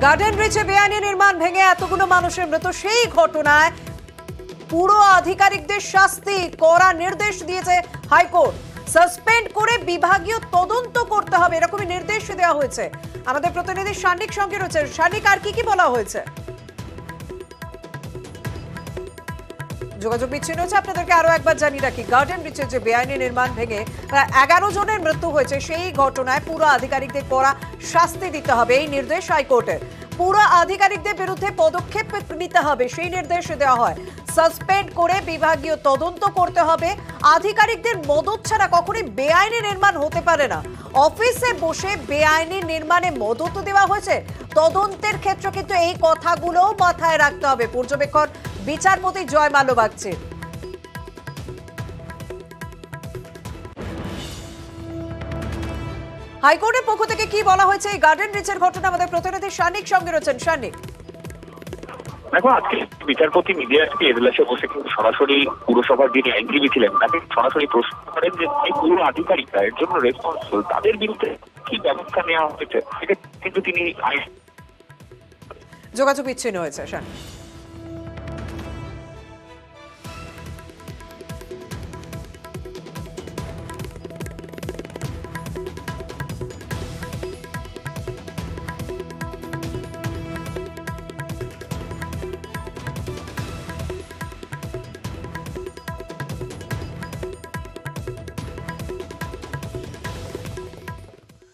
Garden ব্রিজে বেআইনি নির্মাণ ভেঙে এতগুলো মানুষের মৃত্যু, সেই ঘটনায় পুরো আধিকারিকদের শাস্তি করার নির্দেশ দিয়েছে হাইকোর্ট। সাসপেন্ড করে বিভাগীয় তদন্ত করতে হবে, এরকমই নির্দেশ দেওয়া হয়েছে। আমাদের প্রতিনিধি সান্নিক সঙ্গে রয়েছে। সান্নিক, আর কি বলা হয়েছে? যোগাযোগ বিচ্ছিন্ন হচ্ছে, আপনাদেরকে আরো একবার জানিয়ে রাখি, গার্ডেন ব্রিজের যে বেআইনি নির্মাণ ভেঙে 11 জনের মৃত্যু হয়েছে, সেই ঘটনায় পুরো আধিকারিকদের কড়া শাস্তি দিতে হবে, এই নির্দেশ হাইকোর্টের। পুরো আধিকারিকদের বিরুদ্ধে পদক্ষেপ নিতে হবে, সেই নির্দেশ দেওয়া হয়। সাসপেন্ড করে বিভাগীয় তদন্ত করতে হবে। আধিকারিকদের মদত ছাড়া কখনোই বেআইনি নির্মাণ হতে পারে না। অফিসে বসে বেআইনি নির্মাণে মদত দেওয়া হয়েছে, তদন্তের ক্ষেত্রে কিন্তু এই কথাগুলোও মাথায় রাখতে হবে। পর্যবেক্ষণ বিচারপতি জয় মাল্যবাগচি। হাইকোর্টের পক্ষ থেকে কি বলা হয়েছে এই গার্ডেন ব্রিজের ঘটনা? আমাদের প্রতিনিধি সান্নিক সঙ্গে রয়েছেন। সান্নিক, দেখো, আজকে বিচারপতি মিডিয়াকে এজলাসে বসে কিন্তু সরাসরি পুরসভার যিনি আইনজীবী ছিলেন তাকে সরাসরি প্রশ্ন করেন যে এই পুরো আধিকারিকরা এর জন্য রেসপন্সিবল, তাদের বিরুদ্ধে কি ব্যবস্থা নেওয়া হয়েছে। কিন্তু তিনি যোগাযোগ বিচ্ছিন্ন হয়েছে। সান্নিক।